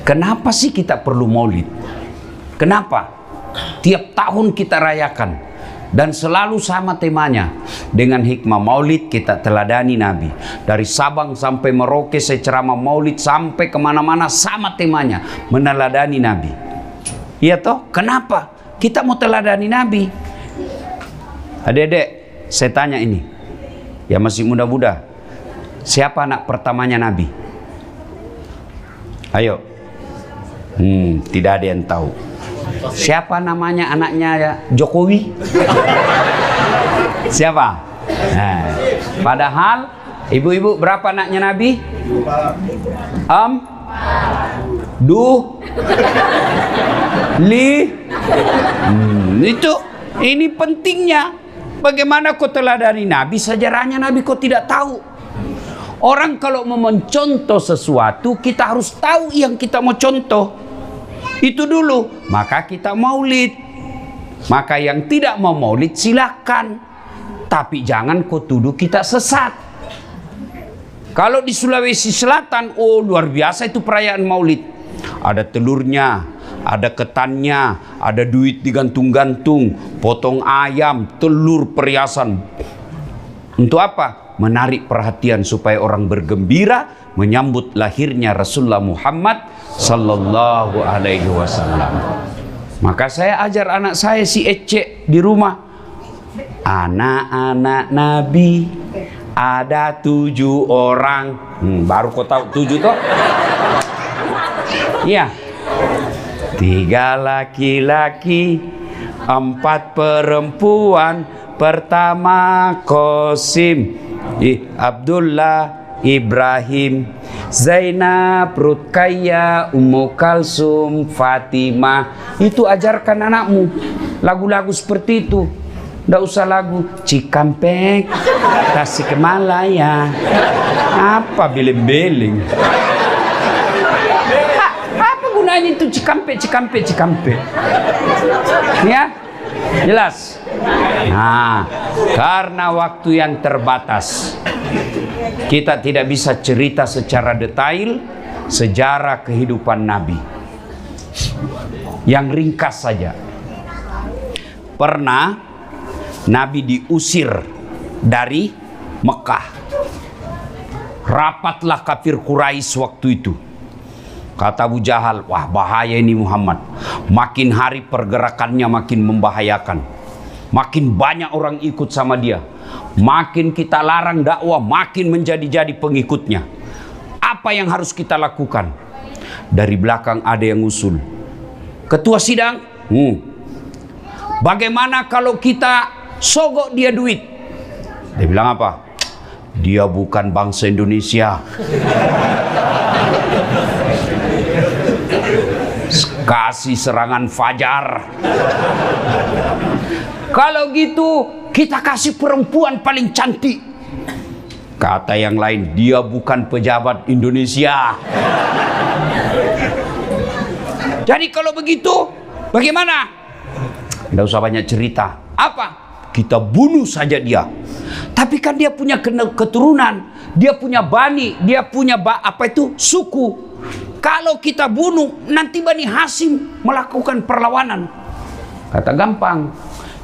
Kenapa sih kita perlu maulid? Kenapa? Tiap tahun kita rayakan dan selalu sama temanya. Dengan hikmah maulid kita teladani Nabi. Dari Sabang sampai Merauke saya ceramah maulid, sampai kemana-mana sama temanya, meneladani Nabi. Iya toh? Kenapa? Kita mau teladani Nabi. Adik-adik, saya tanya ini, ya masih muda-muda, siapa anak pertamanya Nabi? Ayo. Tidak ada yang tahu. Siapa namanya anaknya ya? Jokowi? Siapa? Nah, padahal ibu-ibu berapa anaknya Nabi? Itu ini pentingnya. Bagaimana kau teladani Nabi, sejarahnya Nabi kau tidak tahu. Orang kalau mau mencontoh sesuatu, kita harus tahu yang kita mau contoh. Itu dulu, maka kita maulid. Maka yang tidak mau maulid silakan, tapi jangan kau tuduh kita sesat. Kalau di Sulawesi Selatan, oh luar biasa itu perayaan maulid. Ada telurnya, ada ketannya, ada duit digantung-gantung, potong ayam, telur, perhiasan. Untuk apa? Menarik perhatian supaya orang bergembira menyambut lahirnya Rasulullah Muhammad sallallahu alaihi wasallam. Maka saya ajar anak saya si Ece di rumah. Anak-anak Nabi ada 7 orang. Baru kau tahu 7 toh? Iya. 3 laki-laki, 4 perempuan. Pertama Qasim, Abdullah, Ibrahim, Zainab, Ruqayyah, Ummu Kalsum, Fatimah. Itu ajarkan anakmu lagu-lagu seperti itu. Tidak usah lagu Cikampek, Tasikmalaya, apa beling-beling. Apa gunanya itu Cikampek? Ya, jelas. Nah, karena waktu yang terbatas, kita tidak bisa cerita secara detail sejarah kehidupan Nabi. Yang ringkas saja. Pernah Nabi diusir dari Mekah. Rapatlah kafir Quraisy waktu itu. Kata Abu Jahal, wah bahaya ini Muhammad. Makin hari pergerakannya makin membahayakan. Makin banyak orang ikut sama dia. Makin kita larang dakwah, makin menjadi-jadi pengikutnya. Apa yang harus kita lakukan? Dari belakang ada yang usul. Ketua sidang, bagaimana kalau kita sogok dia duit? Dia bilang apa? Dia bukan bangsa Indonesia. Kasih serangan fajar. Kalau gitu kita kasih perempuan paling cantik. Kata yang lain, dia bukan pejabat Indonesia. Jadi kalau begitu bagaimana? Tidak usah banyak cerita. Apa? Kita bunuh saja dia. Tapi kan dia punya keturunan, dia punya bani, dia punya suku. Kalau kita bunuh, nanti Bani Hasyim melakukan perlawanan. Kata gampang,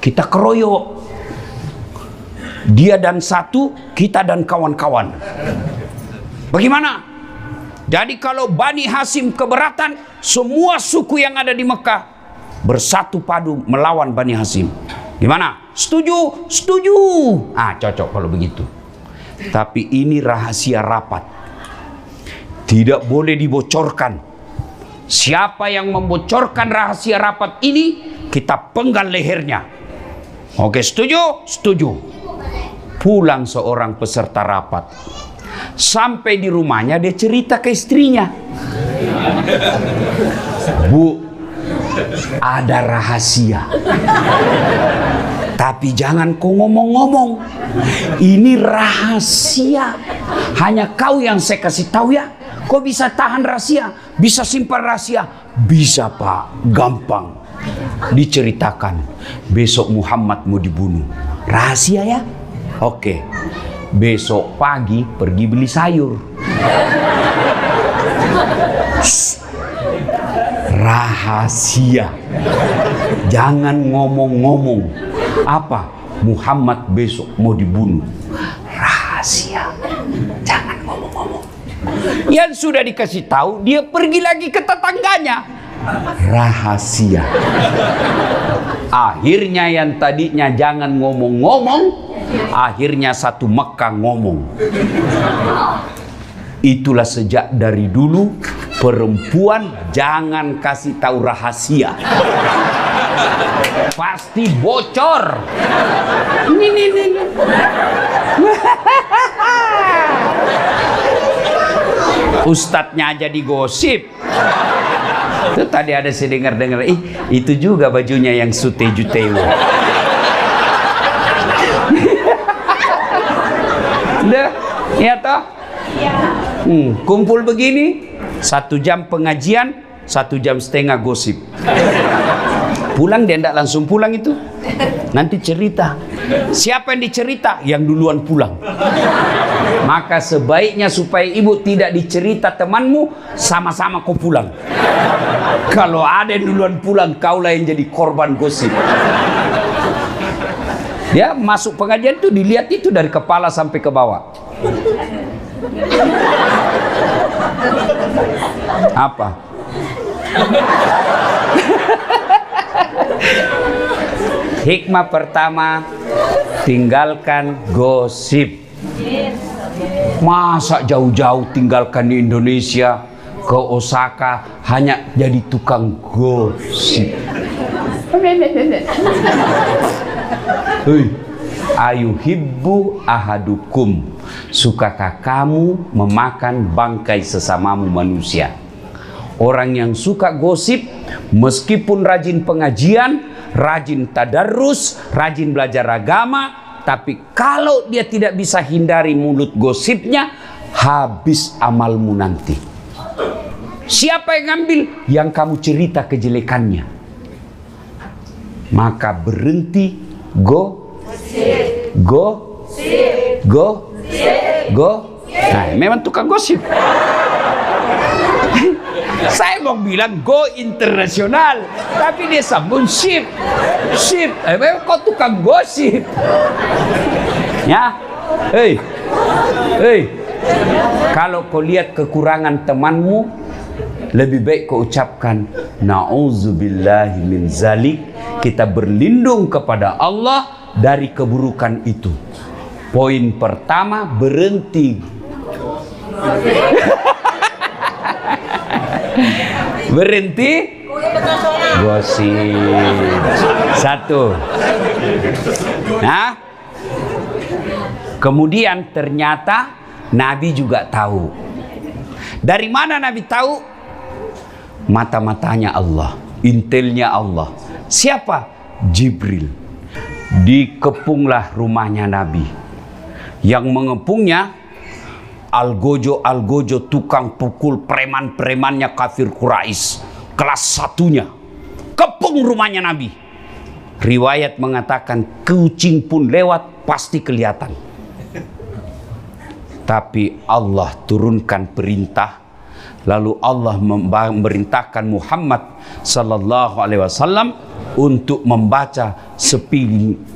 kita keroyok. Dia dan satu, kita dan kawan-kawan. Bagaimana? Jadi kalau Bani Hasyim keberatan, semua suku yang ada di Mekah bersatu padu melawan Bani Hasyim. Gimana? Setuju? Setuju. Cocok kalau begitu. Tapi ini rahasia rapat. Tidak boleh dibocorkan. Siapa yang membocorkan rahasia rapat ini, kita penggal lehernya. Oke, setuju? Setuju. Pulang seorang peserta rapat. Sampai di rumahnya dia cerita ke istrinya. Bu, ada rahasia. Tapi jangan kau ngomong-ngomong. Ini rahasia. Hanya kau yang saya kasih tahu ya. Kau bisa tahan rahasia, bisa simpan rahasia. Bisa Pak, gampang. Diceritakan, besok Muhammad mau dibunuh. Rahasia ya? Oke. Besok pagi pergi beli sayur. rahasia. Jangan ngomong-ngomong. Apa? Muhammad besok mau dibunuh. Rahasia. Jangan ngomong-ngomong. Yang sudah dikasih tahu, dia pergi lagi ke tetangganya. Rahasia. Akhirnya yang tadinya jangan ngomong-ngomong, akhirnya satu Mekah ngomong. Itulah sejak dari dulu perempuan jangan kasih tahu rahasia. Pasti bocor. Ini. Ustadznya aja digosip. Itu tadi ada saya dengar, itu juga bajunya yang sute-juteo. Udah, ya toh? Kumpul begini, 1 jam pengajian, 1,5 jam gosip. Pulang dia tidak langsung pulang itu. Nanti cerita. Siapa yang dicerita? Yang duluan pulang. Maka sebaiknya supaya ibu tidak dicerita temanmu, sama-sama kau pulang. Kalau ada yang duluan pulang, kaulah yang jadi korban gosip. Dia masuk pengajian itu dilihat itu dari kepala sampai ke bawah. Apa? Hikmah pertama, tinggalkan gosip. Masa jauh-jauh tinggalkan di Indonesia ke Osaka hanya jadi tukang gosip. Hei, ayuhibbu ahadukum, sukakah kamu memakan bangkai sesamamu manusia? Orang yang suka gosip, meskipun rajin pengajian, rajin tadarrus, rajin belajar agama, tapi kalau dia tidak bisa hindari mulut gosipnya, habis amalmu nanti. Siapa yang ngambil? Yang kamu cerita kejelekannya. Maka berhenti go. Nah, memang tukang gosip. Saya mau bilang go internasional, tapi dia sambung ship. Memang kau tukang gosip. Ya, hei, kalau kau lihat kekurangan temanmu, lebih baik kau ucapkan na'udzubillahi min zalik. Kita berlindung kepada Allah dari keburukan itu. Poin pertama, berhenti. Berhenti gosip. 1. Nah, kemudian ternyata Nabi juga tahu. Dari mana Nabi tahu? Mata-matanya Allah, intelnya Allah. Siapa? Jibril. Dikepunglah rumahnya Nabi. Yang mengepungnya Algojo tukang pukul preman-premannya kafir Quraisy, kelas 1-nya. Kepung rumahnya Nabi. Riwayat mengatakan kucing pun lewat pasti kelihatan. Tapi Allah turunkan perintah, lalu Allah memerintahkan Muhammad sallallahu alaihi wasallam untuk membaca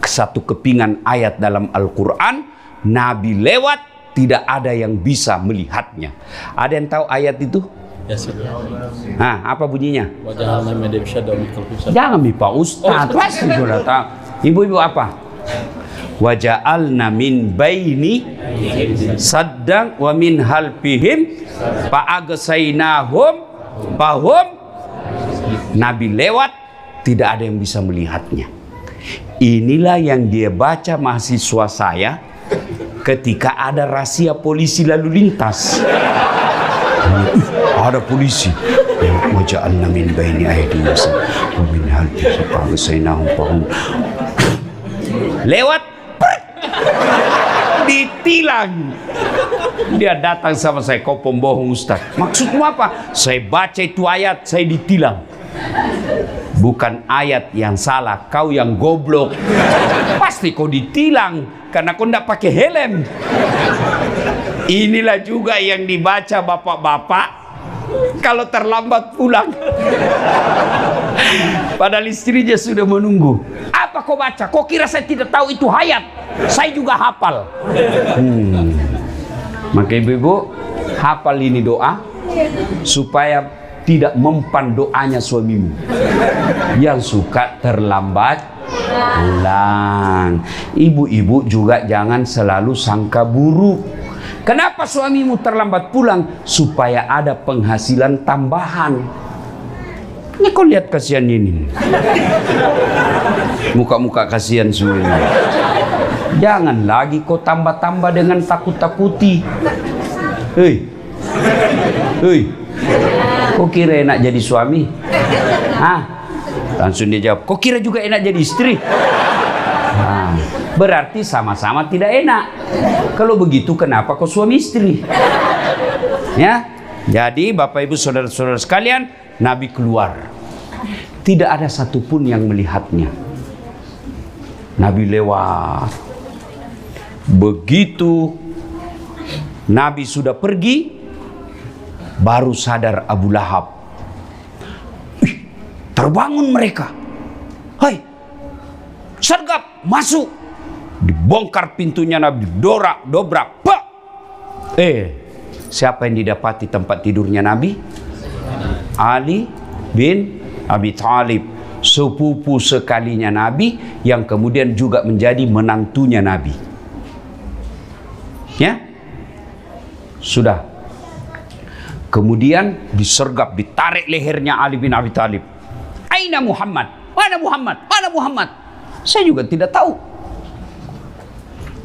satu kepingan ayat dalam Al-Qur'an. Nabi lewat, tidak ada yang bisa melihatnya. Ada yang tahu ayat itu? Ya, sudah. Nah, apa bunyinya? Jangan Pak Ustaz, pasti sudah tahu. Ibu-ibu apa? Waja'alna min baini saddang wa min halfihim fa'agsaynahum fahum. Nabi lewat, tidak ada yang bisa melihatnya. Inilah yang dia baca mahasiswa saya ketika ada razia polisi lalu lintas. Ada polisi. Waja'alna min baini aydihim wa min halfihim fa'agsaynahum fahum. Lewat, ditilang. Dia datang sama saya, kau pembohong Ustaz. Maksudmu apa? Saya baca itu ayat, saya ditilang. Bukan ayat yang salah, kau yang goblok. Pasti kau ditilang karena kau tidak pakai helm. Inilah juga yang dibaca bapak-bapak kalau terlambat pulang. Padahal istrinya sudah menunggu. Apa kau baca? Kau kira saya tidak tahu itu hayat? Saya juga hafal. Maka ibu-ibu, hafal ini doa supaya tidak mempan doanya suamimu yang suka terlambat pulang. Ibu-ibu juga jangan selalu sangka buruk. Kenapa suamimu terlambat pulang? Supaya ada penghasilan tambahan. Ini kau lihat kasihan ini. Muka-muka kasihan semua. Jangan lagi kau tambah-tambah dengan takut-takuti. Hei, hei, kau kira enak jadi suami? Hah? Langsung dia jawab, kau kira juga enak jadi istri? Nah, berarti sama-sama tidak enak. Kalau begitu kenapa kau suami istri? Ya, jadi Bapak Ibu Saudara-saudara sekalian, Nabi keluar. Tidak ada satupun yang melihatnya. Nabi lewat. Begitu Nabi sudah pergi, baru sadar Abu Lahab. Terbangun mereka. Hai, sergap, masuk. Dibongkar pintunya Nabi, dobrak. Pak. Siapa yang didapati tempat tidurnya Nabi? Ali bin Abi Thalib, sepupu sekalinya Nabi, yang kemudian juga menjadi menantunya Nabi. Ya, sudah. Kemudian disergap, ditarik lehernya Ali bin Abi Thalib. Aina Muhammad? Mana Muhammad? Mana Muhammad? Saya juga tidak tahu.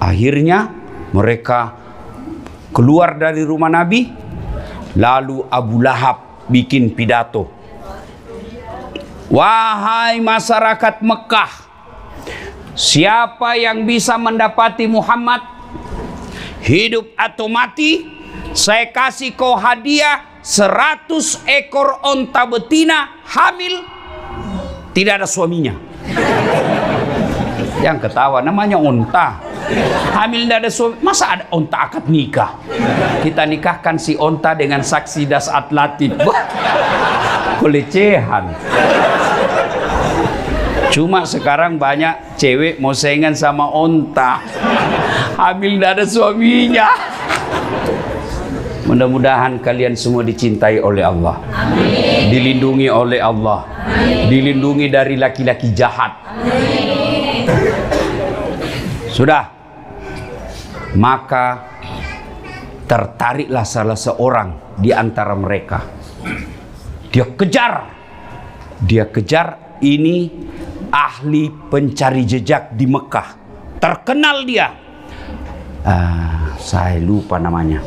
Akhirnya mereka keluar dari rumah Nabi. Lalu Abu Lahab bikin pidato. Wahai masyarakat Mekah, siapa yang bisa mendapati Muhammad, hidup atau mati, saya kasih kau hadiah 100 ekor onta betina hamil, tidak ada suaminya. Yang ketawa namanya onta hamil tidak ada suami. Masa ada onta akad nikah? Kita nikahkan si onta dengan saksi das atlatif. Pelecehan. Cuma sekarang banyak cewek mau saingan sama onta, hamil tidak ada suaminya. Mudah-mudahan kalian semua dicintai oleh Allah. Amin. Dilindungi oleh Allah. Amin. Dilindungi dari laki-laki jahat. Amin. Sudah. Maka tertariklah salah seorang di antara mereka. Dia kejar ini ahli pencari jejak di Mekah. Terkenal dia. Saya lupa namanya.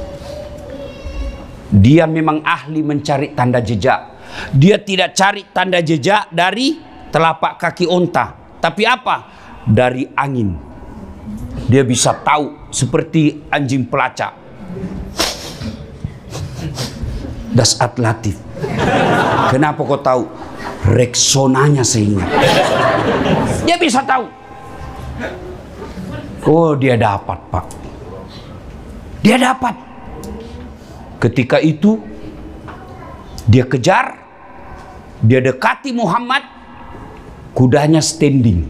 Dia memang ahli mencari tanda jejak. Dia tidak cari tanda jejak dari telapak kaki onta, tapi apa? Dari angin. Dia bisa tahu seperti anjing pelacak. Das atlatif. Kenapa kau tahu? Reksonanya seingat. Dia bisa tahu. Oh, dia dapat, Pak. Dia dapat. Ketika itu dia kejar, dia dekati Muhammad, kudanya standing.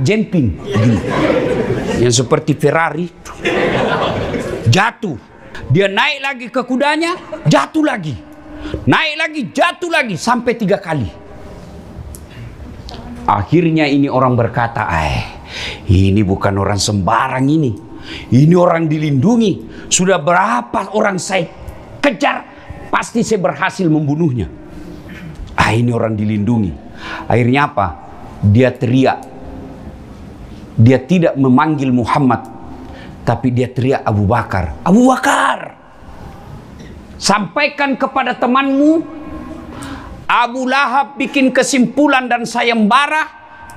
Jumping begini. Yang seperti Ferrari. Jatuh. Dia naik lagi ke kudanya, jatuh lagi. Naik lagi, jatuh lagi sampai 3 kali. Akhirnya ini orang berkata, ini bukan orang sembarang ini. Ini orang dilindungi. Sudah berapa orang saya kejar, pasti saya berhasil membunuhnya. Ini orang dilindungi. Akhirnya apa? Dia teriak. Dia tidak memanggil Muhammad, tapi dia teriak Abu Bakar. Abu Bakar, sampaikan kepada temanmu, Abu Lahab bikin kesimpulan dan sayembara,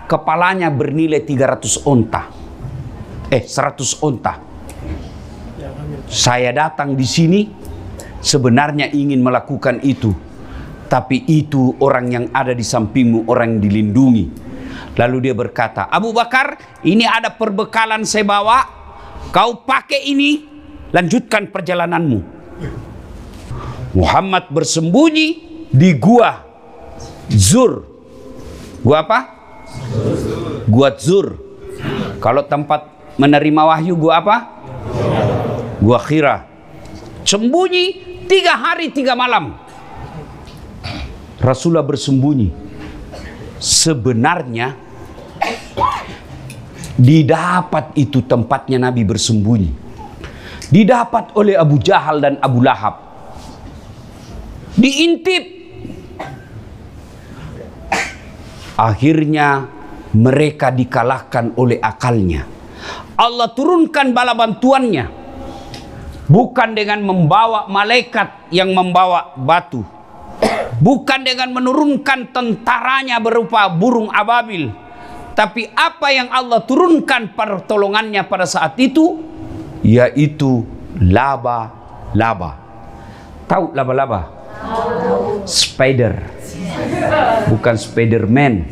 kepalanya bernilai 300 onta. 100 onta. Saya datang di sini sebenarnya ingin melakukan itu, tapi itu orang yang ada di sampingmu, orang yang dilindungi. Lalu dia berkata, Abu Bakar, ini ada perbekalan saya bawa, kau pakai ini, lanjutkan perjalananmu. Muhammad bersembunyi di gua Zur. Gua apa? Gua Zur. Kalau tempat menerima wahyu, gua apa? Gua Hira. Sembunyi 3 hari 3 malam. Rasulullah bersembunyi. Sebenarnya didapat itu tempatnya Nabi bersembunyi. Didapat oleh Abu Jahal dan Abu Lahab. Diintip. Akhirnya mereka dikalahkan oleh akalnya. Allah turunkan bala bantuannya. Bukan dengan membawa malaikat yang membawa batu. Bukan dengan menurunkan tentaranya berupa burung ababil. Tapi apa yang Allah turunkan pertolongannya pada saat itu, yaitu laba-laba. Tahu laba-laba? Spider. Bukan Spiderman.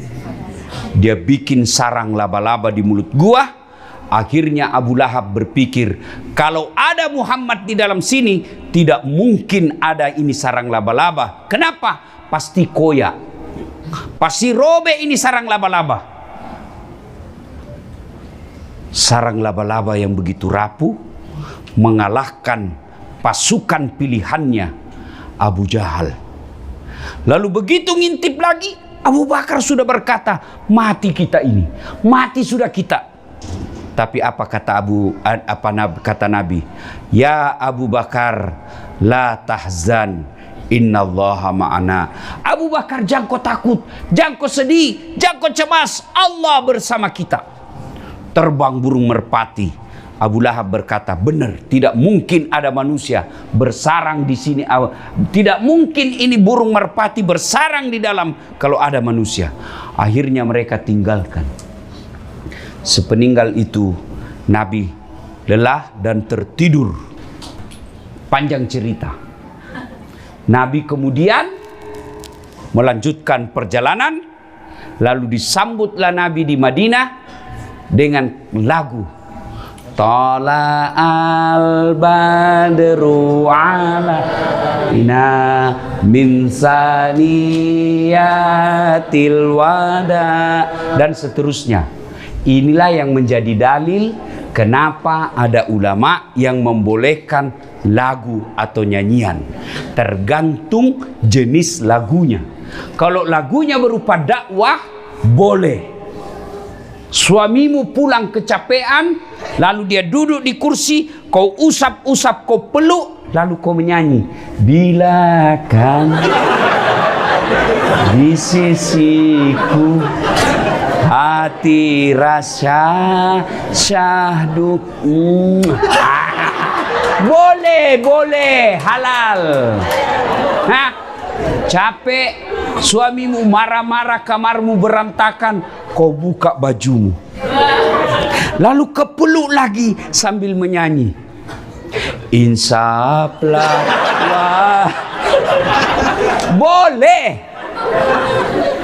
Dia bikin sarang laba-laba di mulut gua. Akhirnya Abu Lahab berpikir, kalau ada Muhammad di dalam sini, tidak mungkin ada ini sarang laba-laba. Kenapa? Pasti koyak. Pasti robek ini sarang laba-laba. Sarang laba-laba yang begitu rapuh mengalahkan pasukan pilihannya Abu Jahal. Lalu begitu ngintip lagi, Abu Bakar sudah berkata, mati kita ini, mati sudah kita. Tapi apa kata Nabi? Ya Abu Bakar, la tahzan, innallaha ma'ana. Abu Bakar, jangan kau takut, jangan kau sedih, jangan kau cemas, Allah bersama kita. Terbang burung merpati. Abu Lahab berkata, benar, tidak mungkin ada manusia bersarang di sini. Tidak mungkin ini burung merpati bersarang di dalam kalau ada manusia. Akhirnya mereka tinggalkan. Sepeninggal itu Nabi lelah dan tertidur. Panjang cerita. Nabi kemudian melanjutkan perjalanan. Lalu disambutlah Nabi di Madinah dengan lagu Tala al-badru alaina min saniyatil wada, dan seterusnya. Inilah yang menjadi dalil kenapa ada ulama yang membolehkan lagu atau nyanyian. Tergantung jenis lagunya. Kalau lagunya berupa dakwah, boleh. Suamimu pulang kecapean, lalu dia duduk di kursi, kau usap-usap, kau peluk, lalu kau menyanyi. Bila kan di sisiku hati rasa syahdu. Boleh, halal. Hah? Capek, suamimu marah-marah, kamarmu berantakan, kau buka bajumu, lalu kepeluk lagi sambil menyanyi. Insaplah, wah. Boleh,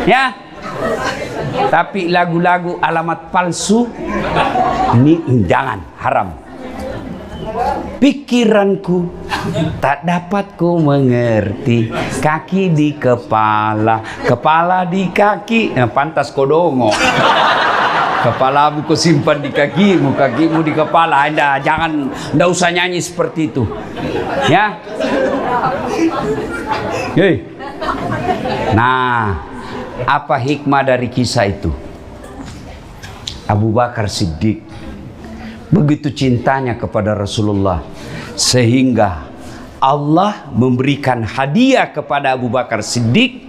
ya. Tapi lagu-lagu alamat palsu ini jangan, haram. Pikiranku tak dapat ku mengerti, kaki di kepala, kepala di kaki. Pantas kodongo. Kepalamu ku simpan di kakimu, kakimu di kepala. Anda jangan, ndak usah nyanyi seperti itu. Ya. Hei. Nah, apa hikmah dari kisah itu? Abu Bakar Siddiq begitu cintanya kepada Rasulullah, sehingga Allah memberikan hadiah kepada Abu Bakar Siddiq.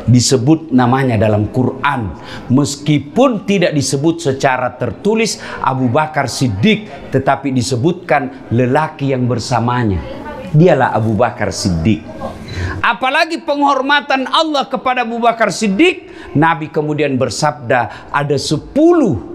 Disebut namanya dalam Quran, meskipun tidak disebut secara tertulis Abu Bakar Siddiq, tetapi disebutkan lelaki yang bersamanya. Dialah Abu Bakar Siddiq. Apalagi penghormatan Allah kepada Abu Bakar Siddiq, Nabi kemudian bersabda, ada 10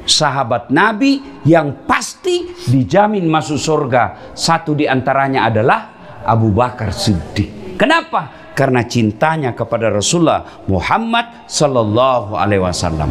sahabat Nabi yang pasti dijamin masuk surga. Satu di antaranya adalah Abu Bakar Siddiq. Kenapa? Karena cintanya kepada Rasulullah Muhammad sallallahu alaihi wasallam.